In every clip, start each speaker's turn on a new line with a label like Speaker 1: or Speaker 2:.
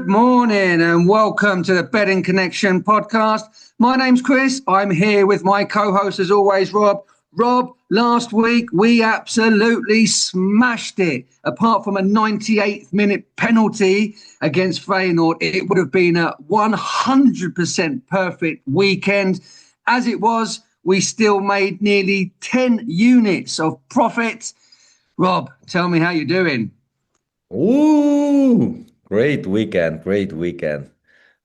Speaker 1: Good morning and welcome to the Betting Connection podcast. My name's Chris. I'm here with my co-host as always, Rob. Rob, last week we absolutely smashed it. Apart from a 98th minute penalty against Feyenoord, it would have been a 100% perfect weekend. As it was, we still made nearly 10 units of profit. Rob, tell me how you're doing.
Speaker 2: Ooh, great weekend, great weekend.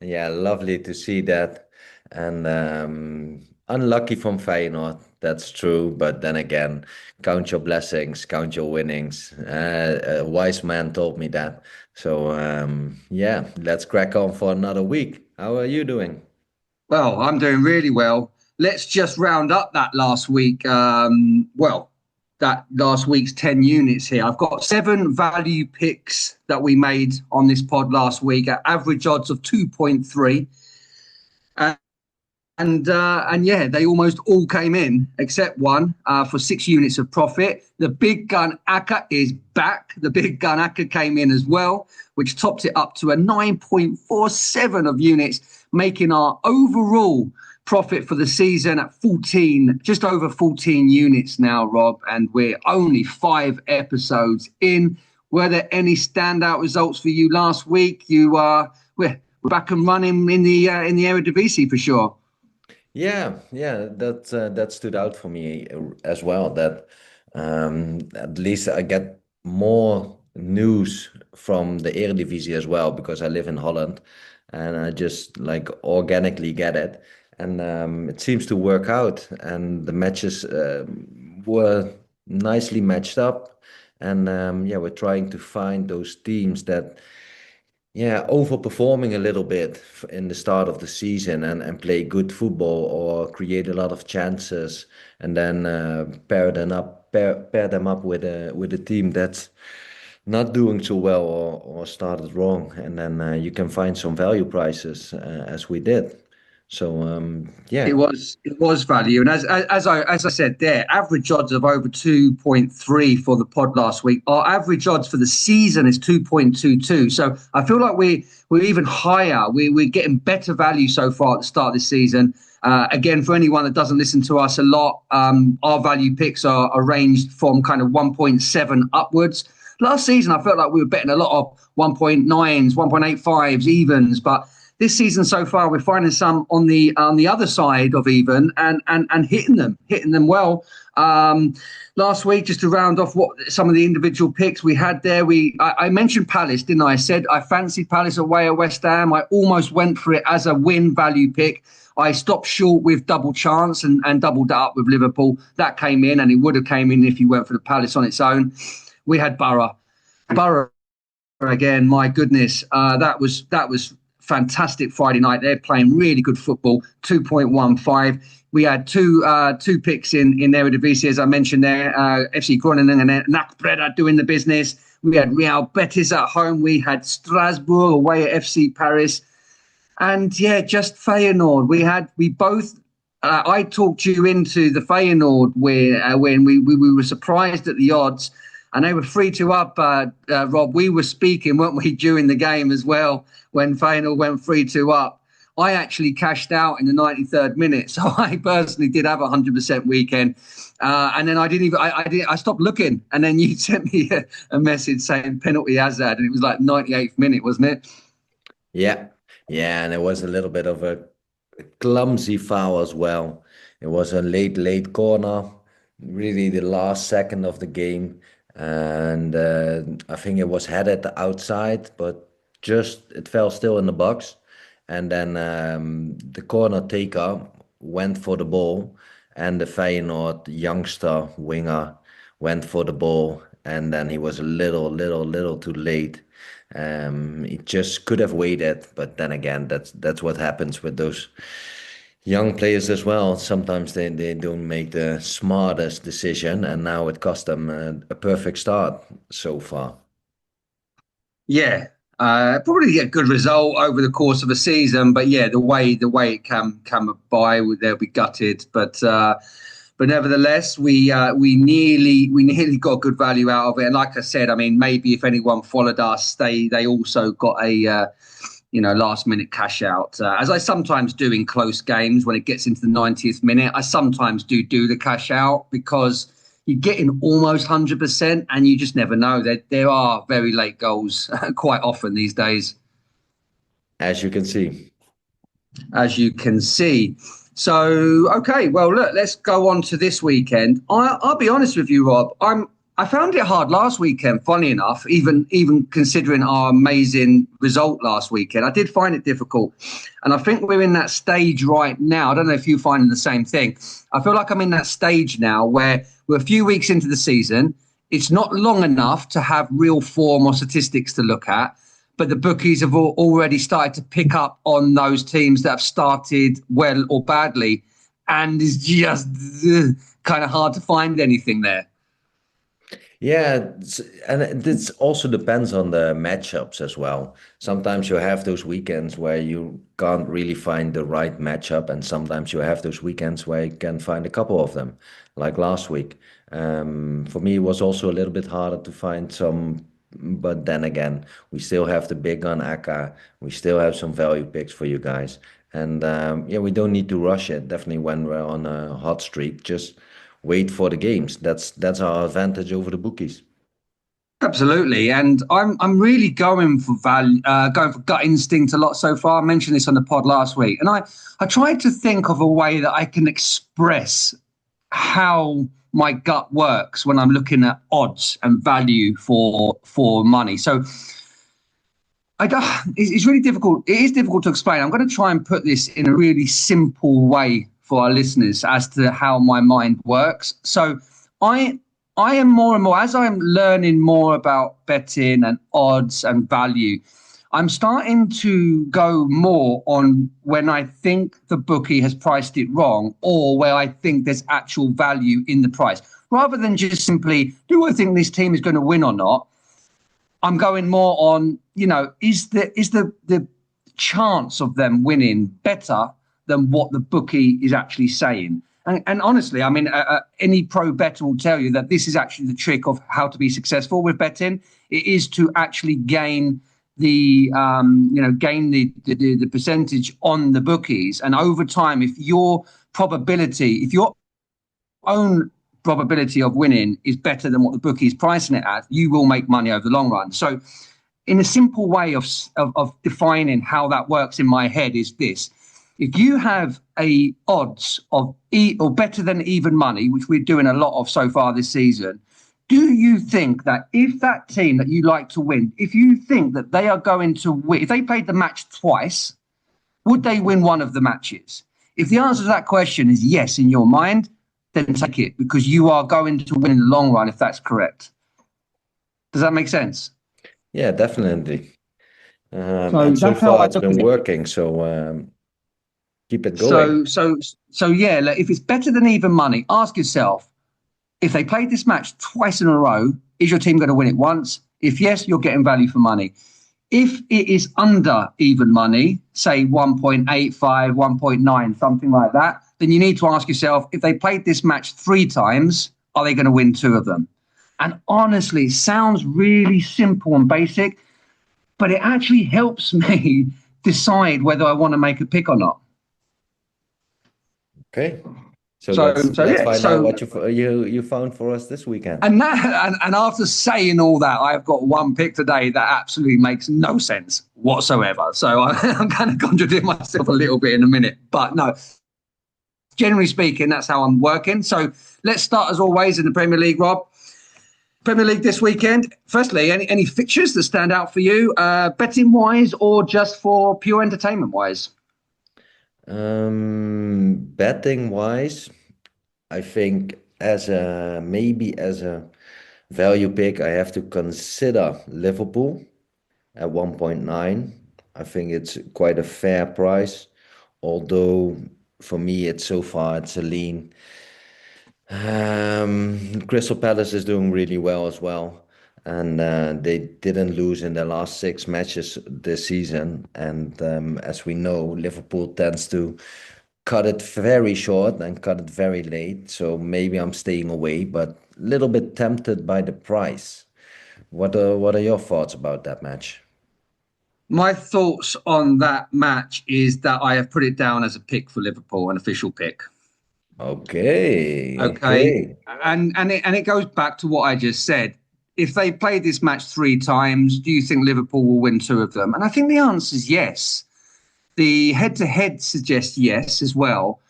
Speaker 2: Yeah, lovely to see that. And unlucky from Feyenoord, that's true. But then again, count your blessings, count your winnings. A wise man told me that. So yeah, let's crack on for another week. How are you doing?
Speaker 1: Well, I'm doing really well. Let's just round up that last week. That last week's 10 units here. I've got 7 value picks that we made on this pod last week at average odds of 2.3. And yeah, they almost all came in except one for 6 units of profit. The Big Gun Acca is back. The Big Gun Acca came in as well, which topped it up to a 9.47 of units, making our overall profit for the season at 14, just over 14 units now, Rob. And we're only 5 episodes in. Were there any standout results for you last week? We're back and running in the Eredivisie for sure.
Speaker 2: Yeah, that stood out for me as well. That at least I get more news from the Eredivisie as well because I live in Holland, and I just like organically get it, and it seems to work out. And the matches were nicely matched up, and yeah, we're trying to find those teams that yeah, overperforming a little bit in the start of the season and play good football or create a lot of chances and then pair them up with a team that's not doing so well or started wrong, and then you can find some value prices as we did. So
Speaker 1: It
Speaker 2: yeah,
Speaker 1: was value, and as I said there, average odds of over 2.3 for the pod last week. Our average odds for the season is 2.22. So I feel like we're even higher. We're getting better value so far at the start of this season. Again, for anyone that doesn't listen to us a lot, our value picks are arranged from kind of 1.7 upwards. Last season, I felt like we were betting a lot of 1.9s, 1.85s, evens, but this season so far, we're finding some on the other side of even and hitting them well. Last week, just to round off what some of the individual picks we had there, I mentioned Palace, didn't I? I said I fancied Palace away at West Ham. I almost went for it as a win value pick. I stopped short with double chance and doubled up with Liverpool. That came in, and it would have came in if you went for the Palace on its own. We had Borough again. My goodness, that was fantastic Friday night. They're playing really good football. 2.15. We had two picks in Eredivisie, as I mentioned there. FC Groningen and Nakbreda doing the business. We had Real Betis at home. We had Strasbourg away at FC Paris. And yeah, just Feyenoord. We both. I talked you into the Feyenoord when we were surprised at the odds, and they were 3-2 up. Rob, we were speaking, weren't we, during the game as well when Feyenoord went 3-2 up. I actually cashed out in the 93rd minute, so I personally did have a 100% weekend. And then I stopped looking, and then you sent me a message saying penalty Hazard, and it was like 98th minute, wasn't it?
Speaker 2: yeah, yeah, and it was a little bit of a clumsy foul as well. It was a late corner, really the last second of the game, and I think it was headed outside, but just it fell still in the box, and then the corner taker went for the ball, and the Feyenoord youngster winger went for the ball, and then he was a little too late. He just could have waited, but then again, that's what happens with those young players as well. Sometimes they don't make the smartest decision, and now it cost them a perfect start so far.
Speaker 1: Yeah, probably get a good result over the course of a season, but yeah, the way it come by, they'll be gutted. But But nevertheless, we nearly got good value out of it. And like I said, I mean, maybe if anyone followed us, they also got a last minute cash out, as I sometimes do in close games when it gets into the 90th minute. I sometimes do the cash out because you're getting almost 100%, and you just never know. There are very late goals quite often these days,
Speaker 2: As you can see.
Speaker 1: as you can see. So, okay, well, look, let's go on to this weekend. I'll be honest with you, Rob. I found it hard last weekend, funny enough, even considering our amazing result last weekend. I did find it difficult. And I think we're in that stage right now. I don't know if you're finding the same thing. I feel like I'm in that stage now where we're a few weeks into the season. It's not long enough to have real form or statistics to look at, but the bookies have already started to pick up on those teams that have started well or badly. And it's just kind of hard to find anything there.
Speaker 2: Yeah, and this also depends on the matchups as well. Sometimes you have those weekends where you can't really find the right matchup, and sometimes you have those weekends where you can find a couple of them, like last week. For me, it was also a little bit harder to find some, but then again, we still have the Big Gun Acca. We still have some value picks for you guys. And yeah, we don't need to rush it. Definitely when we're on a hot streak, just wait for the games. That's our advantage over the bookies.
Speaker 1: Absolutely, and I'm really going for value, going for gut instinct a lot so far. I mentioned this on the pod last week, and I tried to think of a way that I can express how my gut works when I'm looking at odds and value for money. So I don't, it's really difficult. It is difficult to explain. I'm going to try and put this in a really simple way for our listeners as to how my mind works. So I I am more and more, as I'm learning more about betting and odds and value, I'm starting to go more on when I think the bookie has priced it wrong or where I think there's actual value in the price. Rather than just simply, do I think this team is going to win or not? I'm going more on, is the chance of them winning better than what the bookie is actually saying? And honestly, I mean, any pro bettor will tell you that this is actually the trick of how to be successful with betting. It is to actually gain the percentage on the bookies. And over time, if your own probability of winning is better than what the bookie is pricing it at, you will make money over the long run. So in a simple way of defining how that works in my head is this: if you have a odds of or better than even money, which we're doing a lot of so far this season, do you think that if that team that you like to win, if you think that they are going to win, if they played the match twice, would they win one of the matches? If the answer to that question is yes in your mind, then take it, because you are going to win in the long run if that's correct. Does that make sense?
Speaker 2: Yeah, definitely.
Speaker 1: So
Speaker 2: And so
Speaker 1: that's how
Speaker 2: far
Speaker 1: I
Speaker 2: it's
Speaker 1: look at
Speaker 2: been
Speaker 1: it.
Speaker 2: working, so keep it going.
Speaker 1: So yeah, like, if it's better than even money, ask yourself, if they played this match twice in a row, is your team going to win it once? If yes, you're getting value for money. If it is under even money, say 1.85, 1.9, something like that, then you need to ask yourself, if they played this match 3 times, are they going to win 2 of them? And honestly, it sounds really simple and basic, but it actually helps me decide whether I want to make a pick or not.
Speaker 2: Okay. So
Speaker 1: So,
Speaker 2: let's
Speaker 1: so
Speaker 2: let's
Speaker 1: yeah.
Speaker 2: find out
Speaker 1: So,
Speaker 2: what you found for us this weekend.
Speaker 1: and after saying all that, I've got one pick today that absolutely makes no sense whatsoever. So I'm going to contradict myself a little bit in a minute, but no. Generally speaking, that's how I'm working. So let's start as always in the Premier League, Rob. Premier League this weekend. Firstly, any fixtures that stand out for you, betting wise, or just for pure entertainment wise?
Speaker 2: Betting wise, I think as a value pick, I have to consider Liverpool at 1.9. I think it's quite a fair price, although for me it's so far it's a lean. Crystal Palace is doing really well as well, and they didn't lose in their last 6 matches this season. And as we know, Liverpool tends to cut it very short and cut it very late. So maybe I'm staying away, but a little bit tempted by the price. What are your thoughts about that match?
Speaker 1: My thoughts on that match is that I have put it down as a pick for Liverpool, an official pick.
Speaker 2: Okay,
Speaker 1: Okay,
Speaker 2: okay.
Speaker 1: and it goes back to what I just said. If they played this match three times, do you think Liverpool will win two of them? And I think the answer is yes. The head-to-head suggests yes as well.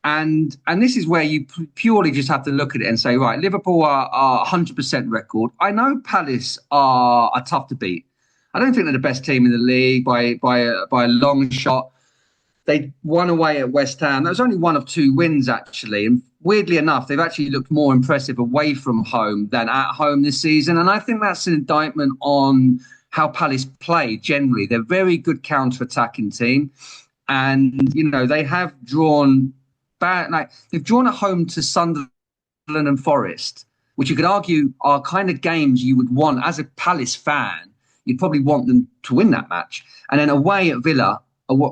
Speaker 1: And this is where you purely just have to look at it and say, right, Liverpool are 100% record. I know Palace are tough to beat. I don't think they're the best team in the league by a long shot. They won away at West Ham. That was only one of two wins, actually. And weirdly enough, they've actually looked more impressive away from home than at home this season. And I think that's an indictment on how Palace play generally. They're a very good counter-attacking team. And, they have drawn they've drawn at home to Sunderland and Forest, which you could argue are kind of games you would want as a Palace fan. You'd probably want them to win that match. And then away at Villa,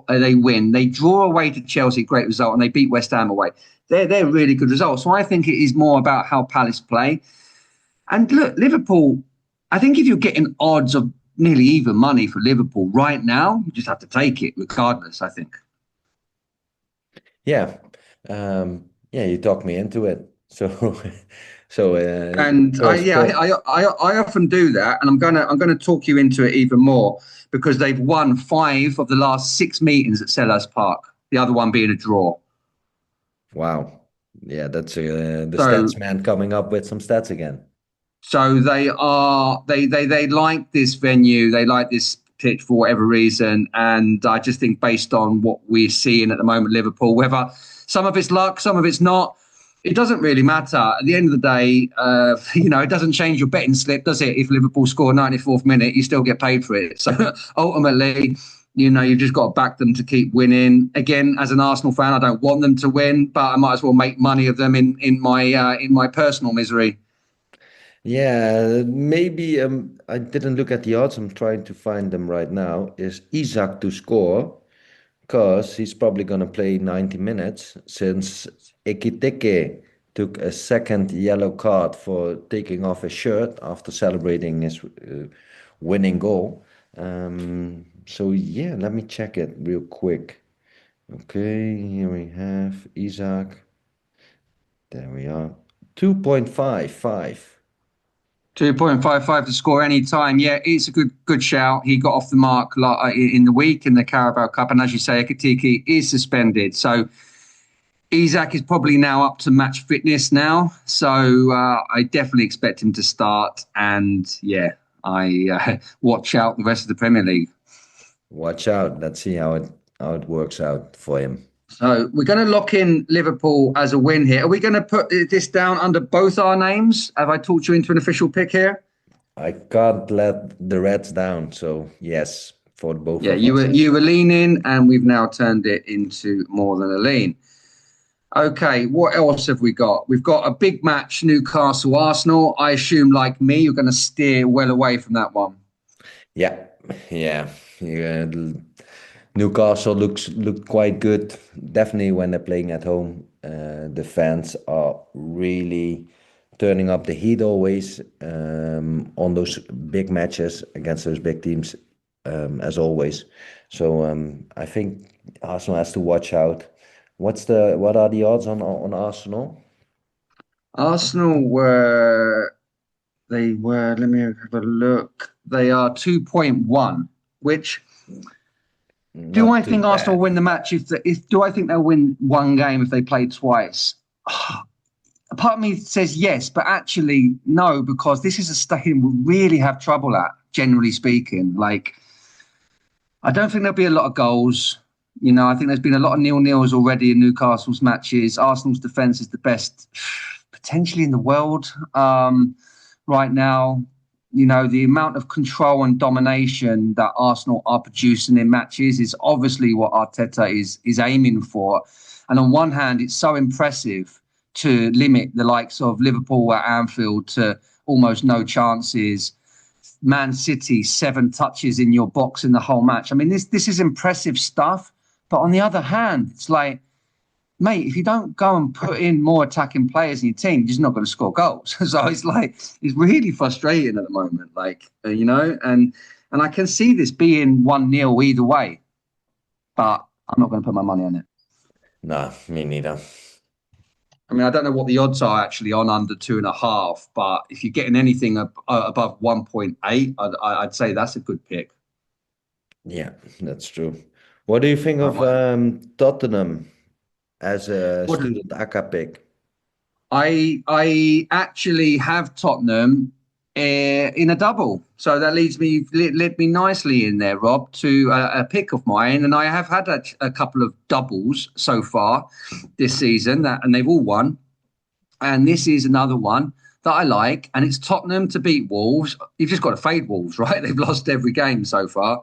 Speaker 1: they win. They draw away to Chelsea, great result, and they beat West Ham away. They're really good results. So I think it is more about how Palace play. And look, Liverpool, I think if you're getting odds of nearly even money for Liverpool right now, you just have to take it regardless, I think.
Speaker 2: Yeah. Yeah, you talked me into it. So, so
Speaker 1: And I,
Speaker 2: first,
Speaker 1: yeah,
Speaker 2: first,
Speaker 1: I often do that, and I'm gonna talk you into it even more because they've won 5 of the last 6 meetings at Selhurst Park. The other one being a draw.
Speaker 2: wow. Yeah, that's the
Speaker 1: So
Speaker 2: stats man coming up with some stats again.
Speaker 1: So they like this venue, they like this pitch for whatever reason, and I just think based on what we're seeing at the moment, Liverpool, whether some of it's luck, some of it's not, it doesn't really matter. At the end of the day, it doesn't change your betting slip, does it? If Liverpool score 94th minute, you still get paid for it. So ultimately, you've just got to back them to keep winning. Again, as an Arsenal fan, I don't want them to win, but I might as well make money of them in my personal misery.
Speaker 2: Yeah, maybe I didn't look at the odds. I'm trying to find them right now. Is Isaac to score? Because he's probably going to play 90 minutes since Ekitike took a second yellow card for taking off his shirt after celebrating his winning goal. So yeah, let me check it real quick. Okay, here we have Isaac. There we are. 2.55.
Speaker 1: 2.55 to score any time. Yeah, it's a good shout. He got off the mark in the week in the Carabao Cup. And as you say, Ekitike is suspended. So Isak is probably now up to match fitness now. So I definitely expect him to start. And yeah, I watch out the rest of the Premier League.
Speaker 2: Watch out. Let's see how it works out for him.
Speaker 1: So we're going to lock in Liverpool as a win here. Are we going to put this down under both our names? Have I talked you into an official pick here?
Speaker 2: I can't let the Reds down, so yes, for both
Speaker 1: Yeah,
Speaker 2: of
Speaker 1: you
Speaker 2: us.
Speaker 1: were leaning, and we've now turned it into more than a lean. Okay, what else have we got? We've got a big match, Newcastle Arsenal. I assume, like me, you're going to steer well away from that one.
Speaker 2: Yeah, yeah, yeah. Newcastle looked quite good. Definitely when they're playing at home, the fans are really turning up the heat always on those big matches against those big teams, as always. So I think Arsenal has to watch out. What are the odds on Arsenal?
Speaker 1: Arsenal let me have a look. They are 2.1, which do
Speaker 2: Not
Speaker 1: I
Speaker 2: too
Speaker 1: think Arsenal
Speaker 2: bad.
Speaker 1: will win the match if do I think they'll win one game if they play twice? A part of me says yes, but actually no, because this is a stadium we really have trouble at, generally speaking. Like, I don't think there'll be a lot of goals. I think there's been a lot of nil-nils already in Newcastle's matches. Arsenal's defence is the best potentially in the world right now. The amount of control and domination that Arsenal are producing in matches is obviously what Arteta is aiming for. And on one hand, it's so impressive to limit the likes of Liverpool at Anfield to almost no chances. Man City, 7 touches in your box in the whole match. I mean, this is impressive stuff. But on the other hand, it's like mate, if you don't go and put in more attacking players in your team, you're just not going to score goals. So it's really frustrating at the moment, and I can see this being 1-0 either way, but I'm not going to put my money on it.
Speaker 2: No, me neither.
Speaker 1: I mean, I don't know what the odds are actually on under 2.5, but if you're getting anything above 1.8, I'd say that's a good pick.
Speaker 2: Yeah, that's true. What do you think of Tottenham as a
Speaker 1: What
Speaker 2: student Acca pick?
Speaker 1: I actually have Tottenham in a double, so that led me nicely in there, Rob, to a pick of mine, and I have had a couple of doubles so far this season, and they've all won, and this is another one that I like, and it's Tottenham to beat Wolves. You've just got to fade Wolves, right? They've lost every game so far.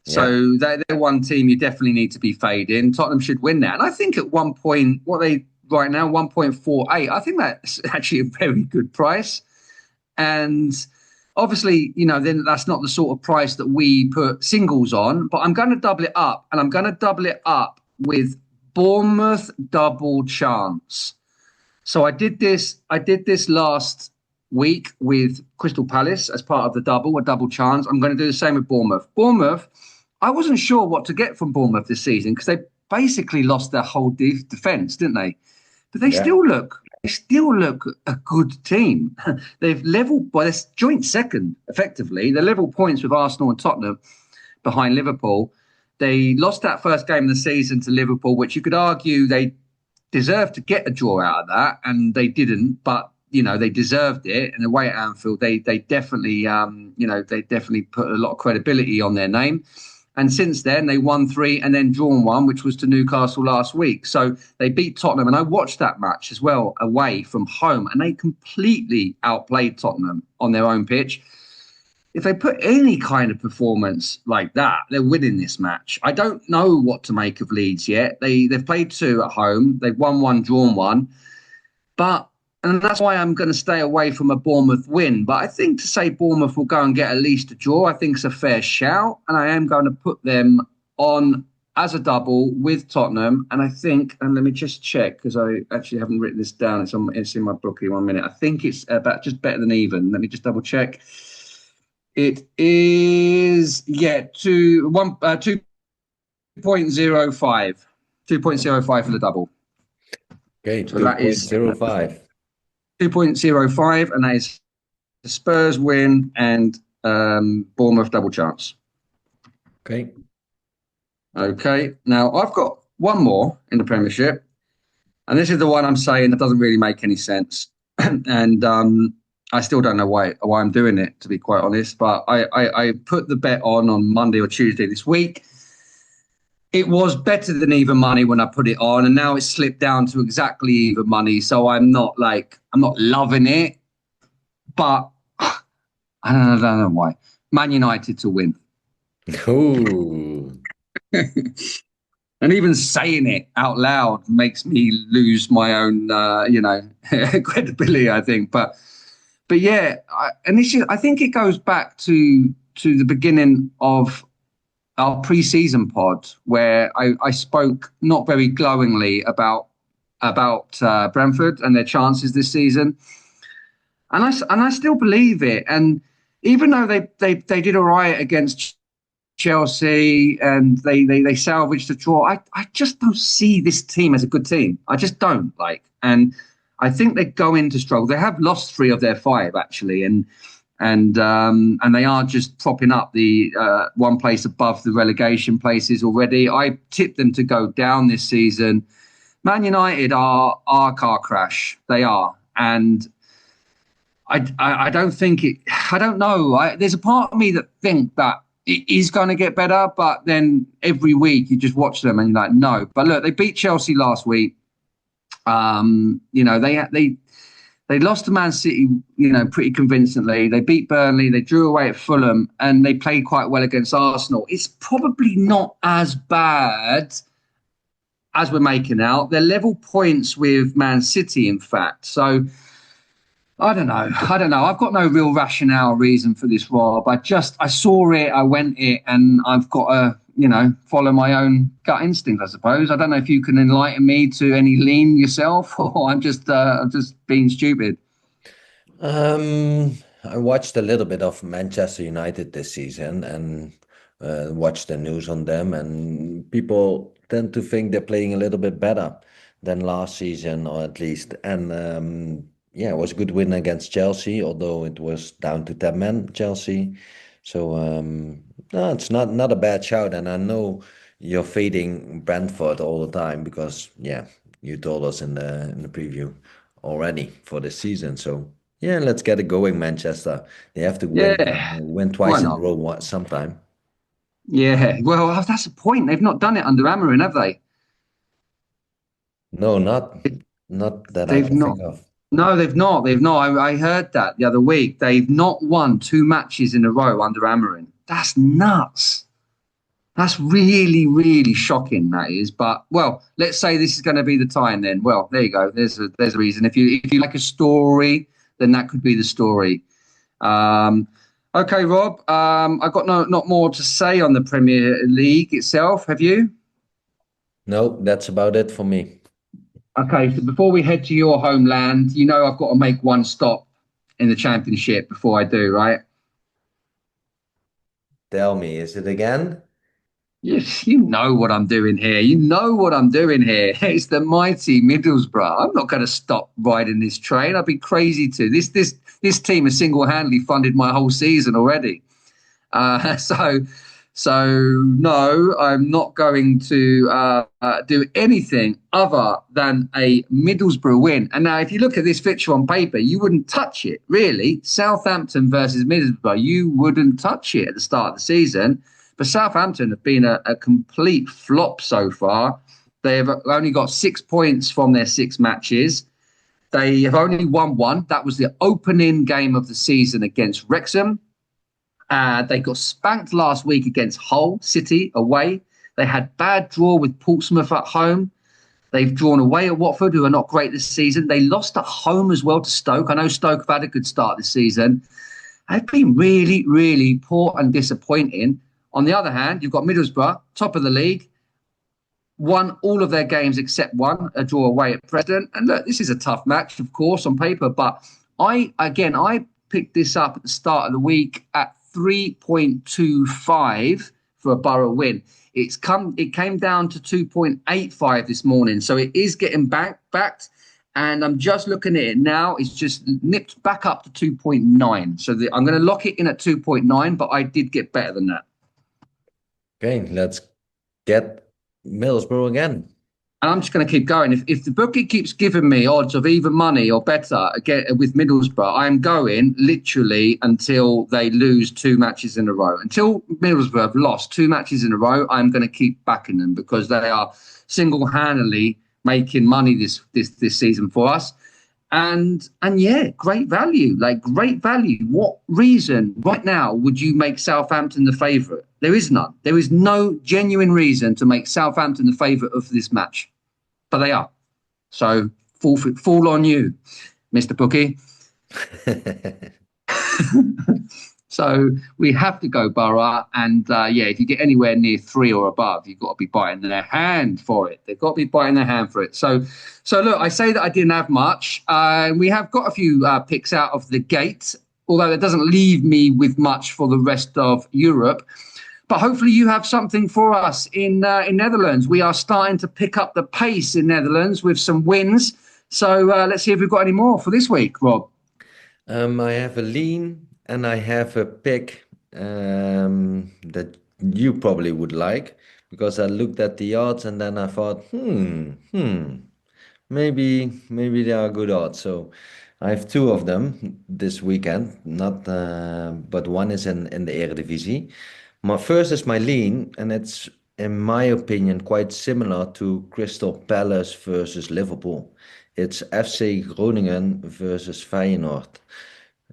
Speaker 2: Yeah,
Speaker 1: So they're one team you definitely need to be fading. Tottenham should win that. And I think at one point, what they right now, 1.48, I think that's actually a very good price. And obviously, then that's not the sort of price that we put singles on, but I'm going to double it up, and I'm going to double it up with Bournemouth double chance. So I did this last week with Crystal Palace as part of the double, a double chance. I'm going to do the same with Bournemouth. Bournemouth, I wasn't sure what to get from Bournemouth this season because they basically lost their whole defence, didn't they? But they
Speaker 2: yeah.
Speaker 1: still look a good team. They've leveled by this joint second, effectively. They're level points with Arsenal and Tottenham behind Liverpool. They lost that first game of the season to Liverpool, which you could argue they deserved to get a draw out of that, and they didn't. But they deserved it. And away at Anfield, they definitely they definitely put a lot of credibility on their name. And since then, they won 3 and then drawn 1, which was to Newcastle last week. So they beat Tottenham. And I watched that match as well away from home. And they completely outplayed Tottenham on their own pitch. If they put any kind of performance like that, they're winning this match. I don't know what to make of Leeds yet. They've played 2 at home. They've won 1, drawn 1. And that's why I'm going to stay away from a Bournemouth win. But I think to say Bournemouth will go and get at least a draw, I think is a fair shout. And I am going to put them on as a double with Tottenham. And I think, and let me just check because I actually haven't written this down. It's in my bookie 1 minute. I think it's about just better than even. Let me just double check. It is, 2.05. 2.05 for the double.
Speaker 2: Okay,
Speaker 1: so that is
Speaker 2: 2.05.
Speaker 1: 2.05, and that is the Spurs win and Bournemouth double chance.
Speaker 2: Okay.
Speaker 1: Now I've got one more in the Premiership, and this is the one I'm saying that doesn't really make any sense, and I still don't know why I'm doing it, to be quite honest. But I put the bet on Monday or Tuesday this week. It was better than even money when I put it on, and now it's slipped down to exactly even money. So I'm not loving it, but I don't know why. Man United to win.
Speaker 2: Ooh.
Speaker 1: And even saying it out loud makes me lose my own, credibility, I think. But yeah, I think it goes back to the beginning of our pre-season pod, where I spoke not very glowingly about Brentford and their chances this season, and I still believe it. And even though they did all right against Chelsea and they salvaged the draw, I just don't see this team as a good team. I just don't and I think they're going to struggle. They have lost 3 of their 5 actually, and they are just propping up the one place above the relegation places already. I tipped them to go down this season. Man United are our car crash. They are. And I don't think it... I don't know. There's a part of me that think that it is going to get better, but then every week you just watch them and you're like, no. But look, they beat Chelsea last week. They lost to Man City, pretty convincingly. They beat Burnley. They drew away at Fulham, and they played quite well against Arsenal. It's probably not as bad as we're making out. They're level points with Man City, in fact. So I don't know. I've got no real rationale reason for this, Rob. I saw it, I went it, and I've got follow my own gut instinct, I suppose. I don't know if you can enlighten me to any lean yourself, or I'm just being stupid.
Speaker 2: I watched a little bit of Manchester United this season and watched the news on them, and people tend to think they're playing a little bit better than last season, or at least. And yeah, it was a good win against Chelsea, although it was down to 10 men, Chelsea. So no, it's not a bad shout, and I know you're fading Brentford all the time because yeah, you told us in the preview already for the season. So yeah, let's get it going, Manchester. They have to
Speaker 1: Yeah,
Speaker 2: win
Speaker 1: why
Speaker 2: twice in a
Speaker 1: not?
Speaker 2: row sometime.
Speaker 1: Yeah, well, that's the point. They've not done it under Amarin, have they?
Speaker 2: No, not that I
Speaker 1: They've
Speaker 2: can
Speaker 1: not.
Speaker 2: think of.
Speaker 1: No, they've not. They've not. I heard that the other week. They've not won two matches in a row under Amarin. That's nuts. That's really, really shocking. That is. But well, let's say this is going to be the time. Then, well, there you go. There's a reason. If you like a story, then that could be the story. Um, okay, Rob. I've got not more to say on the Premier League itself. Have you?
Speaker 2: No, that's about it for me.
Speaker 1: Okay, so before we head to your homeland, I've got to make one stop in the championship before I do, right?
Speaker 2: Tell me, is it again?
Speaker 1: Yes, you know what I'm doing here. You know what I'm doing here. It's the mighty Middlesbrough. I'm not going to stop riding this train. I'd be crazy to. This team has single-handedly funded my whole season already. Uh, so, so no, I'm not going to do anything other than a Middlesbrough win. And now, if you look at this fixture on paper, you wouldn't touch it, really. Southampton versus Middlesbrough, you wouldn't touch it at the start of the season. But Southampton have been a complete flop so far. They have only got 6 points from their six matches. They have only won one. That was the opening game of the season against Wrexham. They got spanked last week against Hull City away. They had bad draw with Portsmouth at home. They've drawn away at Watford, who are not great this season. They lost at home as well to Stoke. I know Stoke have had a good start this season. They've been really, really poor and disappointing. On the other hand, you've got Middlesbrough, top of the league, won all of their games except one, a draw away at Preston. And look, this is a tough match, of course, on paper. But I picked this up at the start of the week at 3.25 for a Borough win. It came down to 2.85 this morning. So it is getting backed. And I'm just looking at it now. It's just nipped back up to 2.9. So I'm going to lock it in at 2.9, but I did get better than that.
Speaker 2: Okay, let's get Middlesbrough again.
Speaker 1: And I'm just going to keep going. If the bookie keeps giving me odds of even money or better again with Middlesbrough, I am going literally until they lose two matches in a row. Until Middlesbrough have lost two matches in a row, I'm going to keep backing them because they are single-handedly making money this season for us. And yeah, great value, like great value. What reason right now would you make Southampton the favourite? There is none. There is no genuine reason to make Southampton the favourite of this match, but they are. So fall on you, Mr. Bookie. So we have to go Borough, and yeah, if you get anywhere near three or above, you've got to be biting their hand for it. They've got to be biting their hand for it. So look, I say that I didn't have much. We have got a few picks out of the gate, although that doesn't leave me with much for the rest of Europe. But hopefully you have something for us in Netherlands. We are starting to pick up the pace in Netherlands with some wins. So let's see if we've got any more for this week, Rob.
Speaker 2: I have a lean and I have a pick that you probably would like because I looked at the odds and then I thought, maybe they are good odds. So I have two of them this weekend, not but one is in the Eredivisie. My first is my lean, and it's in my opinion quite similar to Crystal Palace versus Liverpool. It's FC Groningen versus Feyenoord.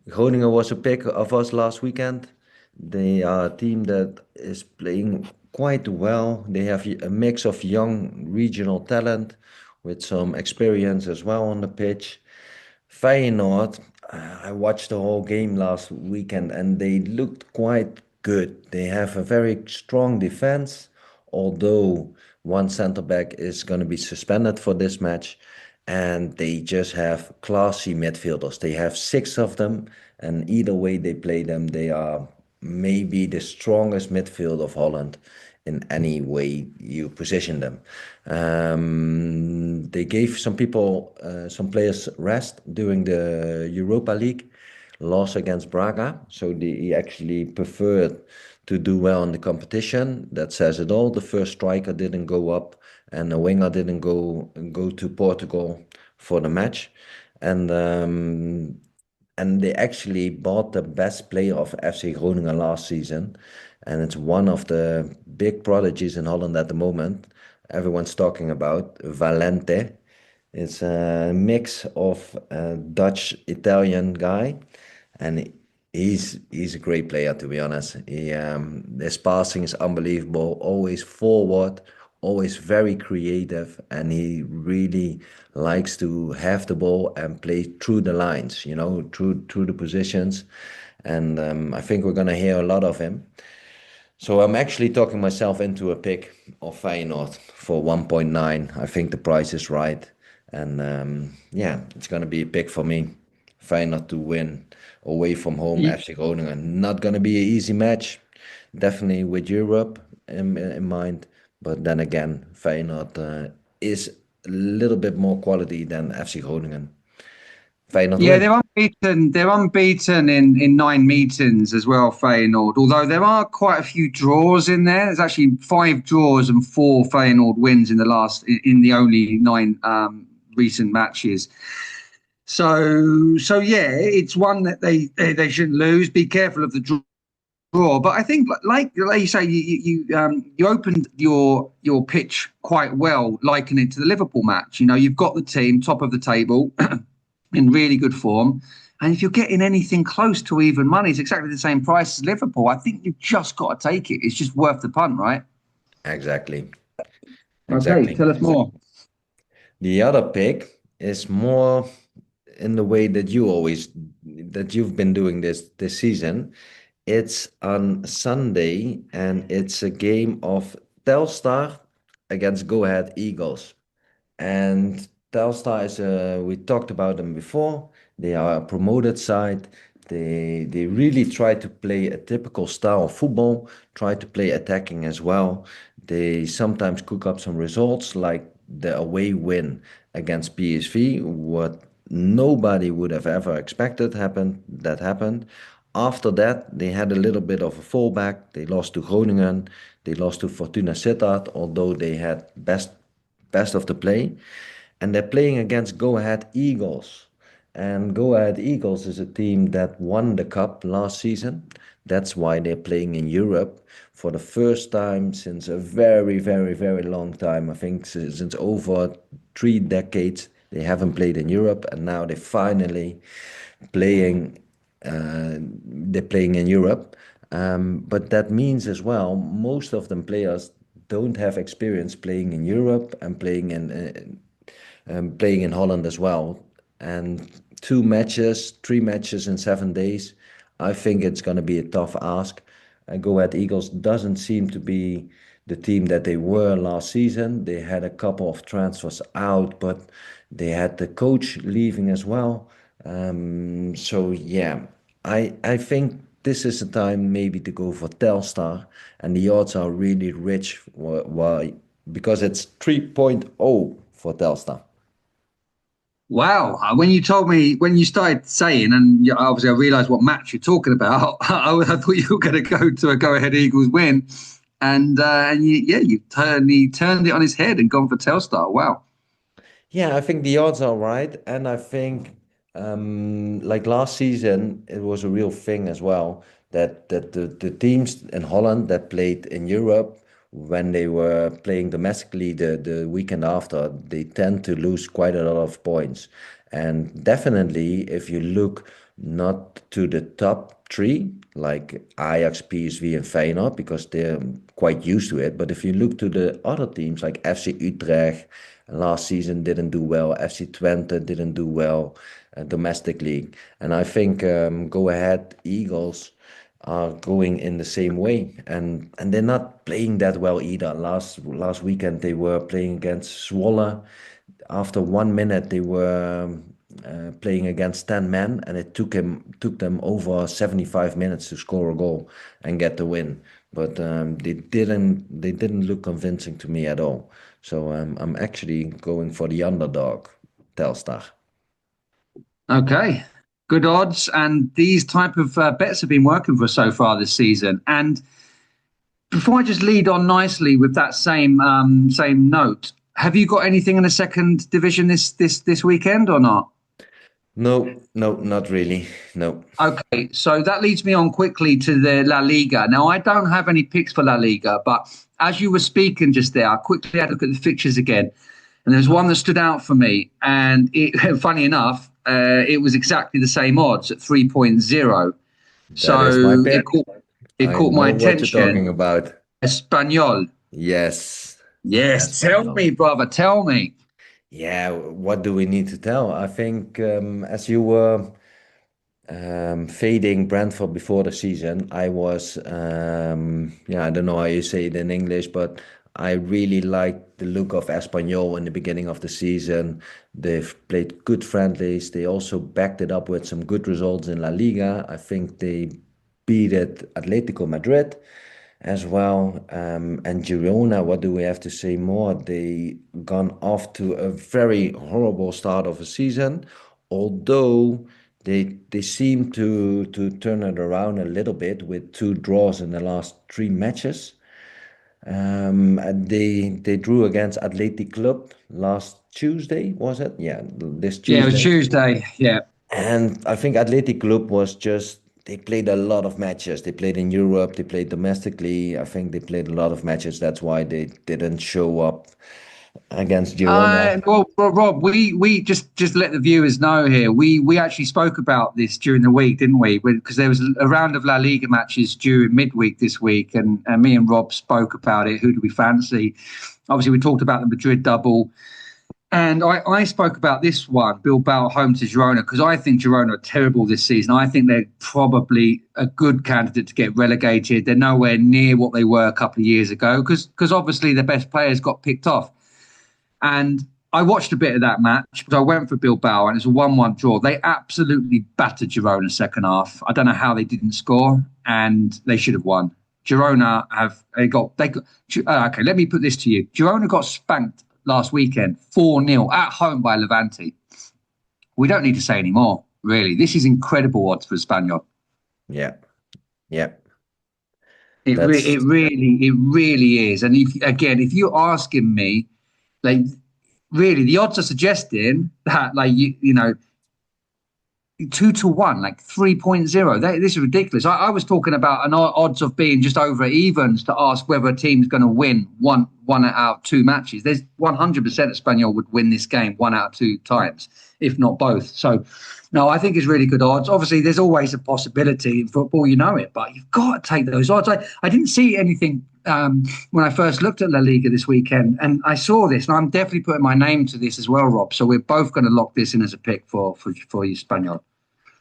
Speaker 2: Groningen was a pick of us last weekend. They are a team that is playing quite well. They have a mix of young regional talent with some experience as well on the pitch. Feyenoord, I watched the whole game last weekend and they looked quite good. They have a very strong defense. although one center back is going to be suspended for this match. And they just have classy midfielders. They have six of them, and either way they play them, they are maybe the strongest midfield of Holland in any way you position them. They gave some people, some players rest during the Europa League loss against Braga, so he actually preferred to do well in the competition. That says it all. The first striker didn't go up, and the winger didn't go to Portugal for the match, and and they actually bought the best player of FC Groningen last season, and it's one of the big prodigies in Holland at the moment. Everyone's talking about Valente. It's a mix of a Dutch Italian guy, and he's a great player, to be honest. His passing is unbelievable, always forward, always very creative, and he really likes to have the ball and play through the lines, through the positions. And I think we're gonna hear a lot of him. So I'm actually talking myself into a pick of Feyenoord for 1.9. I think the price is right. And yeah, it's going to be a pick for me. Feyenoord to win away from home, FC Groningen. Not going to be an easy match. Definitely with Europe in mind. But then again, Feyenoord is a little bit more quality than FC Groningen. Feyenoord
Speaker 1: Yeah,
Speaker 2: win.
Speaker 1: they're unbeaten. They're unbeaten in 9 meetings as well, Feyenoord. Although there are quite a few draws in there. There's actually 5 draws and 4 Feyenoord wins in the only 9 recent matches. So yeah, it's one that they shouldn't lose. Be careful of the draw. But I think, like you say, you opened your pitch quite well, likening it to the Liverpool match. You've got the team top of the table in really good form. And if you're getting anything close to even money, it's exactly the same price as Liverpool. I think you've just got to take it. It's just worth the punt, right?
Speaker 2: Exactly.
Speaker 1: Okay,
Speaker 2: Exactly.
Speaker 1: tell us more.
Speaker 2: The other pick is more in the way that you've been doing this season. It's on Sunday, and it's a game of Telstar against Go Ahead Eagles. And Telstar we talked about them before. They are a promoted side. They really try to play a typical style of football, try to play attacking as well. They sometimes cook up some results like the away win against PSV, what nobody would have ever expected happened. After that, they had a little bit of a fallback. They lost to Groningen. They lost to Fortuna Sittard, although they had best of the play. And they're playing against Go Ahead Eagles. And Go Ahead Eagles is a team that won the cup last season. That's why they're playing in Europe for the first time since a very, very, very long time. I think since over 3 decades, they haven't played in Europe, and now they finally playing they're playing in Europe. But that means as well, most of them players don't have experience playing in Europe and playing in Holland as well. And 2 matches, 3 matches in 7 days, I think it's going to be a tough ask. Go Ahead Eagles doesn't seem to be the team that they were last season. They had a couple of transfers out, but they had the coach leaving as well. So yeah, I think this is the time maybe to go for Telstar, and the odds are really rich. Why? Because it's 3.0 for Telstar.
Speaker 1: Wow. When you started saying, and obviously I realised what match you're talking about, I thought you were going to go to a Go Ahead Eagles win. And you turned it on his head and gone for Telstar. Wow.
Speaker 2: Yeah, I think the odds are right, and I think like last season, it was a real thing as well that the teams in Holland that played in Europe when they were playing domestically the weekend after, they tend to lose quite a lot of points. And definitely, if you look not to the top three, like Ajax, PSV, and Feyenoord, because they're quite used to it, but if you look to the other teams like FC Utrecht, last season didn't do well. FC Twente didn't do well domestic league. And I think Go Ahead Eagles are going in the same way, and they're not playing that well either. Last weekend they were playing against Zwolle. After 1 minute, they were playing against 10 men, and it took them over 75 minutes to score a goal and get the win. But they didn't look convincing to me at all. So I'm actually going for the underdog, Telstar.
Speaker 1: Okay, good odds, and these type of bets have been working for us so far this season. And before I just lead on nicely with that same note, have you got anything in the second division this weekend or not?
Speaker 2: No, no, not really. No.
Speaker 1: Okay, so that leads me on quickly to the La Liga. Now, I don't have any picks for La Liga, but as you were speaking just there, I quickly had a look at the fixtures again, and there's one that stood out for me. And funny enough, it was exactly the same odds at 3.0.
Speaker 2: That is my
Speaker 1: So
Speaker 2: pick.
Speaker 1: it
Speaker 2: I
Speaker 1: caught my
Speaker 2: know what you're talking
Speaker 1: attention.
Speaker 2: about.
Speaker 1: Espanyol.
Speaker 2: Yes,
Speaker 1: Yes, tell
Speaker 2: Espanyol.
Speaker 1: me, brother, tell me.
Speaker 2: Yeah, what do we need to tell? I think as you were fading Brentford before the season, I was, yeah, I don't know how you say it in English, but I really liked the look of Espanyol in the beginning of the season. They've played good friendlies. They also backed it up with some good results in La Liga. I think they beat it Atletico Madrid as well. And Girona, what do we have to say more? They gone off to a very horrible start of a season, although they seem to turn it around a little bit with two draws in the last three matches. And they drew against Athletic Club last Tuesday, was it? Yeah, this
Speaker 1: Yeah, it was
Speaker 2: Tuesday.
Speaker 1: Tuesday. Yeah.
Speaker 2: And I think Athletic Club was just they played a lot of matches. They played in Europe, they played domestically. I think they played a lot of matches. That's why they didn't show up against Girona.
Speaker 1: Well, Rob, we just let the viewers know here. We actually spoke about this during the week, didn't we? Because there was a round of La Liga matches during midweek this week, and me and Rob spoke about it. Who do we fancy? Obviously, we talked about the Madrid double, and I spoke about this one, Bilbao home to Girona, because I think Girona are terrible this season. I think they're probably a good candidate to get relegated. They're nowhere near what they were a couple of years ago, because obviously their best players got picked off. And I watched a bit of that match because I went for Bilbao and it's a 1-1 draw. They absolutely battered Girona second half. I don't know how they didn't score and they should have won. Girona have they got okay, let me put this to you. Girona got spanked last weekend 4-0 at home by Levante. We don't need to say any more, really. This is incredible odds for Espanyol.
Speaker 2: Yeah, yeah.
Speaker 1: It
Speaker 2: That's
Speaker 1: really is. And if you're asking me, like really, the odds are suggesting that like you know 2-1, like 3.0. This is ridiculous. I was talking about an odds of being just over evens to ask whether a team's going to win one out of two matches. There's 100% Espanyol would win this game one out of two times, if not both. So, no, I think it's really good odds. Obviously, there's always a possibility in football, you know it, but you've got to take those odds. I didn't see anything when I first looked at La Liga this weekend, and I saw this, and I'm definitely putting my name to this as well, Rob. So we're both going to lock this in as a pick for you, Espanyol.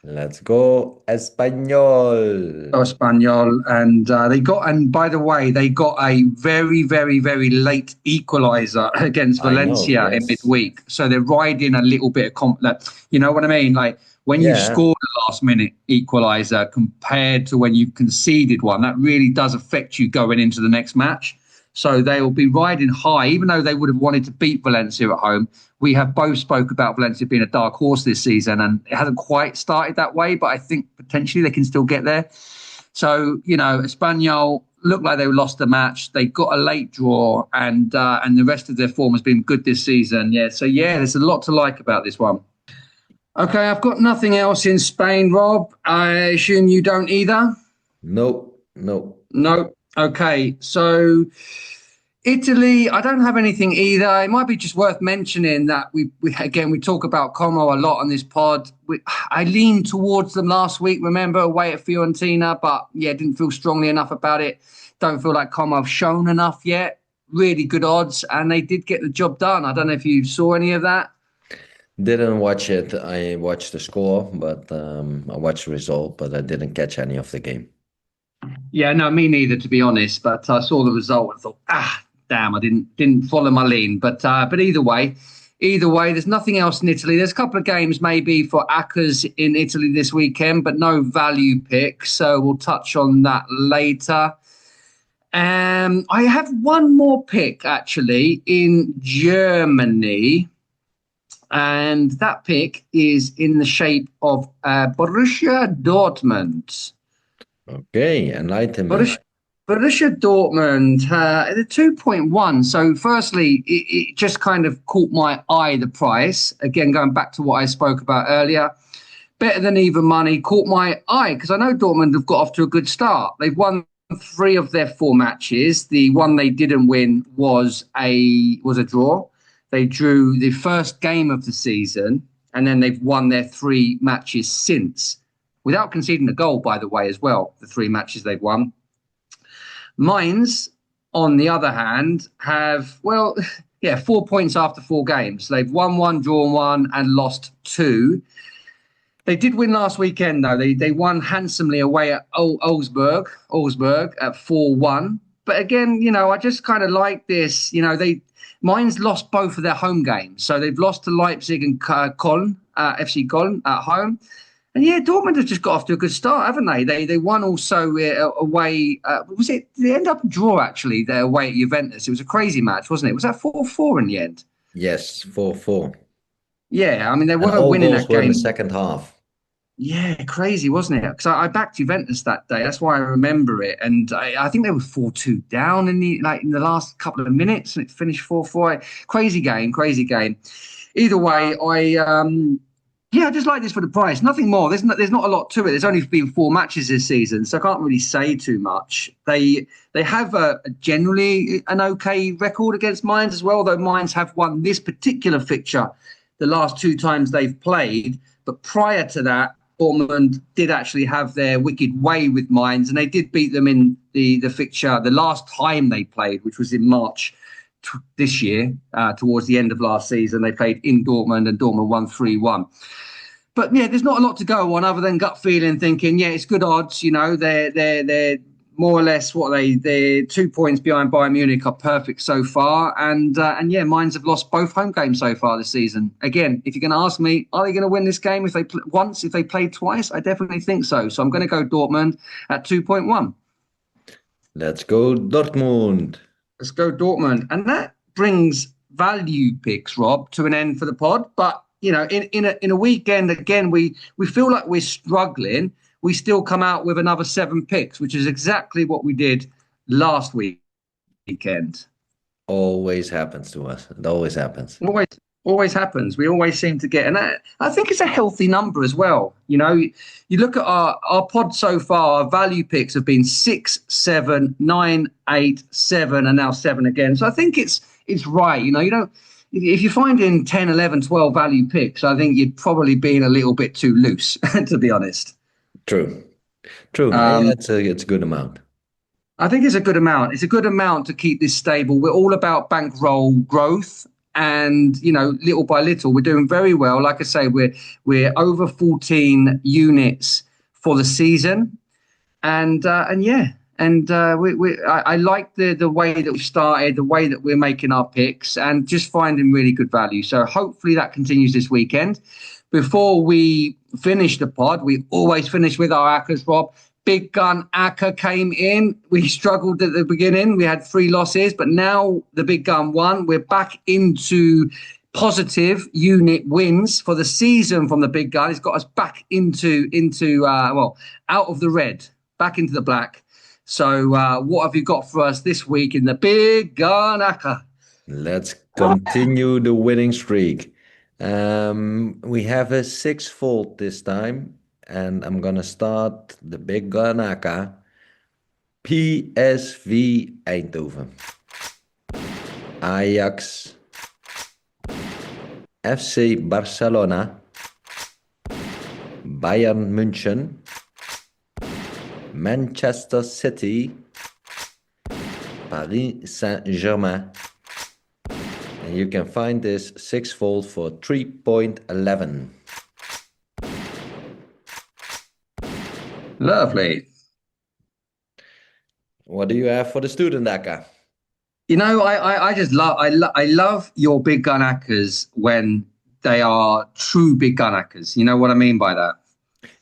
Speaker 2: let's go Espanyol.
Speaker 1: Espanyol, and and by the way, they got a very late equaliser against
Speaker 2: I know,
Speaker 1: Valencia in
Speaker 2: yes.
Speaker 1: midweek, so they're riding a little bit of you know what I mean? Like when you've
Speaker 2: Yeah,
Speaker 1: scored a last minute equaliser compared to when you've conceded one, that really does affect you going into the next match. So they will be riding high, even though they would have wanted to beat Valencia at home. We have both spoke about Valencia being a dark horse this season, and it hasn't quite started that way, but I think potentially they can still get there. So, you know, Espanyol looked like they lost the match. They got a late draw, and the rest of their form has been good this season. Yeah, so yeah, there's a lot to like about this one. Okay, I've got nothing else in Spain, Rob. I assume you don't either.
Speaker 2: no, no.
Speaker 1: No. Okay, so Italy, I don't have anything either. It might be just worth mentioning that we again we talk about Como a lot on this pod. I leaned towards them last week. Remember away at Fiorentina, but yeah, didn't feel strongly enough about it. Don't feel like Como have shown enough yet. Really good odds, and they did get the job done. I don't know if you saw any of that.
Speaker 2: Didn't watch it. I watched the score, but I watched the result, but I didn't catch any of the game.
Speaker 1: Yeah, no, me neither, to be honest. But I saw the result and thought, damn, I didn't follow my lean. But either way, there's nothing else in Italy. There's a couple of games maybe for Accas in Italy this weekend, but no value picks. So we'll touch on that later. I have one more pick actually in Germany, and that pick is in the shape of Borussia Dortmund.
Speaker 2: Okay, enlighten me.
Speaker 1: Borussia, Borussia Dortmund, the 2.1. So, firstly, it just kind of caught my eye, the price. Again, going back to what I spoke about earlier, better than even money, caught my eye because I know Dortmund have got off to a good start. They've won three of their four matches. The one they didn't win was a draw. They drew the first game of the season, and then they've won their three matches since, without conceding a goal, by the way, as well. The three matches they've won. Mainz, on the other hand, have, well, yeah, 4 points after four games. They've won one, drawn one, and lost two. They did win last weekend, though. They won handsomely away at Augsburg at 4-1. But again, I just kind of like this. Mainz lost both of their home games. So they've lost to Leipzig and Köln, FC Köln at home. And yeah, Dortmund have just got off to a good start, haven't they? They won also away. Was it? They end up a draw actually. They're away at Juventus. It was a crazy match, wasn't it? Was that 4-4 in the end?
Speaker 2: Yes, 4-4.
Speaker 1: Yeah, I mean they
Speaker 2: And
Speaker 1: were
Speaker 2: all
Speaker 1: winning
Speaker 2: goals
Speaker 1: that
Speaker 2: were in the
Speaker 1: game.
Speaker 2: second half.
Speaker 1: Yeah, crazy, wasn't it? Because I backed Juventus that day. That's why I remember it. And I think they were 4-2 down in the last couple of minutes, and it finished 4-4. Crazy game, crazy game. Either way, I just like this for the price. Nothing more. There's not a lot to it. There's only been four matches this season, so I can't really say too much. They have a generally an okay record against Mainz as well, though Mainz have won this particular fixture the last two times they've played. But prior to that, Dortmund did actually have their wicked way with Mainz, and they did beat them in the fixture the last time they played, which was in March this year, towards the end of last season. They played in Dortmund, and Dortmund won 3-1. But yeah, there's not a lot to go on other than gut feeling, thinking, yeah, it's good odds. They're more or less they're 2 points behind Bayern Munich are perfect so far, and yeah, Mainz have lost both home games so far this season. Again, if you're going to ask me, are they going to win this game if they play twice? I definitely think so. So I'm going to go Dortmund at 2.1.
Speaker 2: Let's go, Dortmund.
Speaker 1: Let's go Dortmund, and that brings value picks, Rob, to an end for the pod. But in a weekend again, we feel like we're struggling. We still come out with another seven picks, which is exactly what we did last weekend.
Speaker 2: Always happens to us. It always happens.
Speaker 1: Always happens. We always seem to get, and I think it's a healthy number as well. You look at our pod so far. Our value picks have been 6, 7, 9, 8, 7, and now 7 again. So I think it's right. If you're finding 10, 11, 12 value picks, I think you'd probably being a little bit too loose, to be honest.
Speaker 2: True. True. Yeah, it's a good amount.
Speaker 1: I think it's a good amount. It's a good amount to keep this stable. We're all about bankroll growth, and little by little, we're doing very well. Like I say, we're over 14 units for the season, and yeah, and I like the way that we started, the way that we're making our picks, and just finding really good value. So hopefully that continues this weekend. Before we finish the pod, we always finish with our Accas, Rob. Big Gun Acca came in. We struggled at the beginning. We had 3 losses, but now the Big Gun won. We're back into positive unit wins for the season from the Big Gun. It's got us back into out of the red, back into the black. So what have you got for us this week in the Big Gun Acca?
Speaker 2: Let's continue the winning streak. We have a six-fold this time, and I'm gonna start the Big Gun Acca. PSV Eindhoven, Ajax, FC Barcelona, Bayern München, Manchester City, Paris Saint-Germain. And you can find this six-fold for 3.11.
Speaker 1: Lovely.
Speaker 2: What do you have for the student Acca?
Speaker 1: I just I love your Big Gun Accas when they are true Big Gun Accas. You know what I mean by that?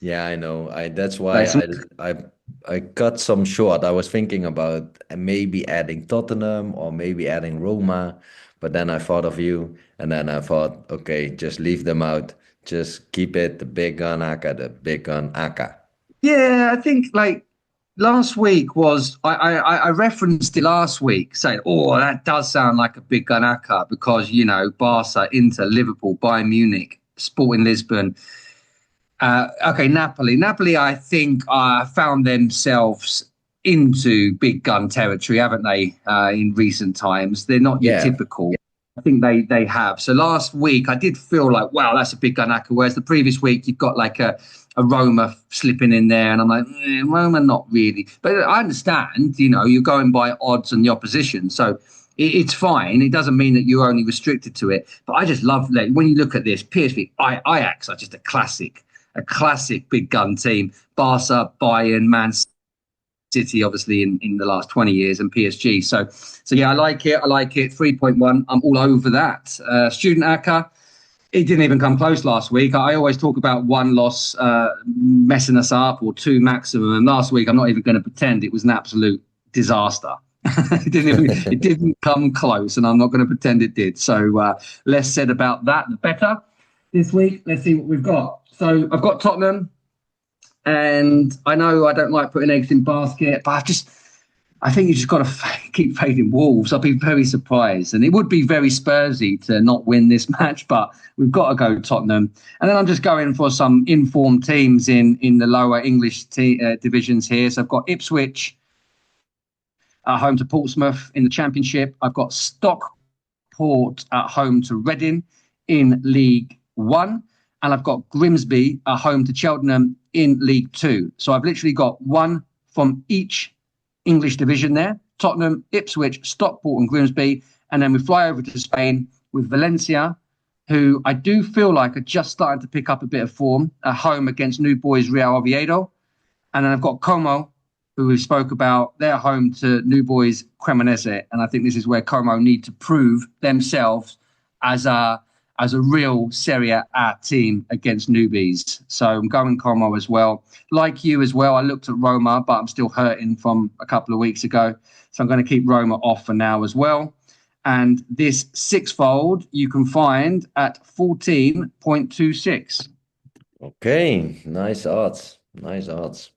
Speaker 2: Yeah, I know. I That's
Speaker 1: Like
Speaker 2: why
Speaker 1: some,
Speaker 2: I cut some short. I was thinking about maybe adding Tottenham or maybe adding Roma, but then I thought of you, and then I thought, okay, just leave them out. Just keep it the Big Gun Acca, the Big Gun Acca.
Speaker 1: yeah, I think like last week was I referenced it last week saying, oh, that does sound like a Big Gun Acca because Barca, Inter, Liverpool, Bayern Munich, Sporting Lisbon. Okay, Napoli, I think found themselves into big gun territory, haven't they? In recent times, they're not your
Speaker 2: Yeah,
Speaker 1: typical. I think they have. So last week, I did feel like, wow, that's a big gun acca. Whereas the previous week, you've got like a Roma slipping in there, and I'm like, Roma, not really. But I understand, you're going by odds and the opposition, so it's fine. It doesn't mean that you're only restricted to it. But I just love like when you look at this, PSV, Ajax are just a classic big gun team. Barca, Bayern, Man City, obviously in the last 20 years, and PSG. So yeah, I like it. I like it. 3.1. I'm all over that. Student Acca. It didn't even come close last week. I always talk about one loss messing us up or two maximum. And last week, I'm not even going to pretend it was an absolute disaster. It didn't come close, and I'm not going to pretend it did. So less said about that, the better. This week, let's see what we've got. So I've got Tottenham, and I know I don't like putting eggs in basket, but I think you just got to keep fading Wolves. I'll be very surprised, and it would be very Spursy to not win this match, but we've got to go Tottenham. And then I'm just going for some informed teams in the lower English divisions here. So I've got Ipswich home to Portsmouth in the Championship. I've got Stockport at home to Reading in League One. And I've got Grimsby at home to Cheltenham in League Two. So I've literally got one from each English division there. Tottenham, Ipswich, Stockport and Grimsby. And then we fly over to Spain with Valencia, who I do feel like are just starting to pick up a bit of form at home against New Boys Real Oviedo. And then I've got Como, who we spoke about. They're home to New Boys Cremonese. And I think this is where Como need to prove themselves as a real Serie A team against newbies. So I'm going Como as well. Like you as well, I looked at Roma, but I'm still hurting from a couple of weeks ago. So I'm going to keep Roma off for now as well. And this sixfold you can find at 14.26.
Speaker 2: okay, nice odds, nice odds.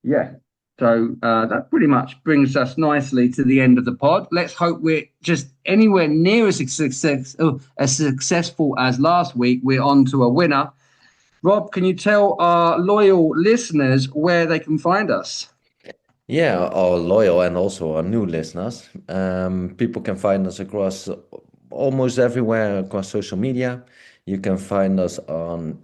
Speaker 1: Yeah. So that pretty much brings us nicely to the end of the pod. Let's hope we're just anywhere near as successful as last week. We're on to a winner. Rob, can you tell our loyal listeners where they can find us?
Speaker 2: Yeah, our loyal and also our new listeners. People can find us across almost everywhere across social media. You can find us on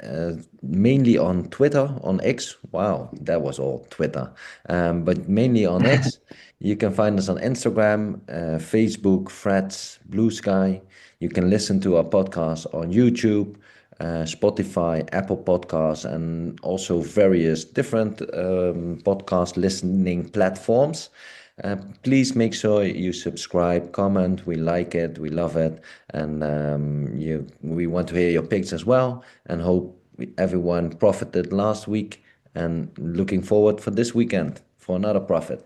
Speaker 2: mainly on Twitter, on X. Wow, that was all Twitter. But mainly on X. You can find us on Instagram, Facebook, Threads, Blue Sky. You can listen to our podcast on YouTube, Spotify, Apple Podcasts, and also various different podcast listening platforms. Please make sure you subscribe, comment. We like it, we love it, and we want to hear your picks as well. And hope everyone profited last week, and looking forward for this weekend for another profit.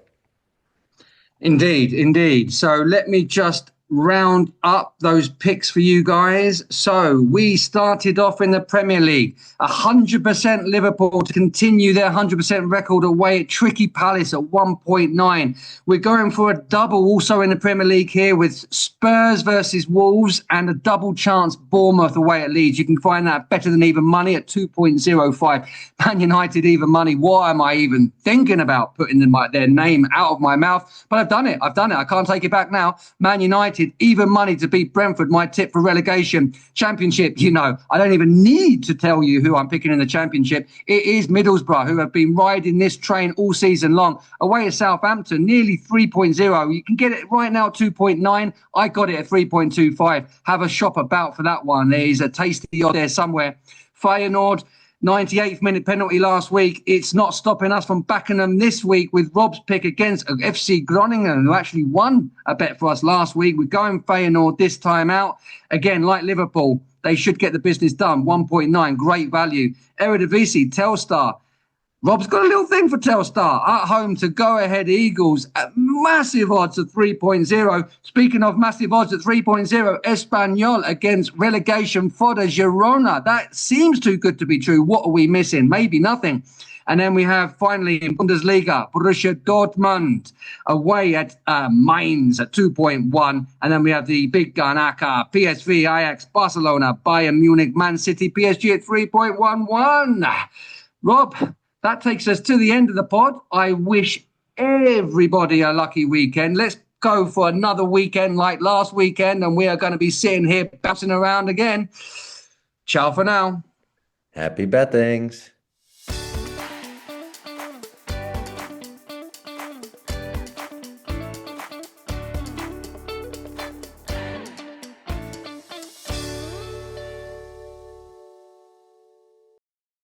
Speaker 1: Indeed, indeed. So let me just round up those picks for you guys. So we started off in the Premier League, 100% Liverpool to continue their 100% record away at Tricky Palace at 1.9. We're going for a double also in the Premier League here with Spurs versus Wolves and a double chance Bournemouth away at Leeds. You can find that better than even money at 2.05. Man United even money. Why am I even thinking about putting their name out of my mouth? But I've done it. I can't take it back now. Man United, even money to beat Brentford, my tip for relegation. Championship, I don't even need to tell you who I'm picking in the Championship. It is Middlesbrough, who have been riding this train all season long. Away at Southampton, nearly 3.0. You can get it right now, 2.9. I got it at 3.25. Have a shop about for that one. There is a tasty odd there somewhere. Feyenoord, 98th minute penalty last week. It's not stopping us from backing them this week with Rob's pick against FC Groningen, who actually won a bet for us last week. We're going Feyenoord this time out. Again, like Liverpool, they should get the business done. 1.9, great value. Eredivisie, Telstar. Rob's got a little thing for Telstar at home to Go Ahead Eagles at massive odds of 3.0. Speaking of massive odds at 3.0, Espanyol against relegation fodder Girona. That seems too good to be true. What are we missing? Maybe nothing. And then we have finally in Bundesliga, Borussia Dortmund away at Mainz at 2.1. And then we have the Big Gun Acca, PSV, Ajax, Barcelona, Bayern Munich, Man City, PSG at 3.11. Rob, that takes us to the end of the pod. I wish everybody a lucky weekend. Let's go for another weekend like last weekend, and we are going to be sitting here bouncing around again. Ciao for now.
Speaker 2: Happy bettings.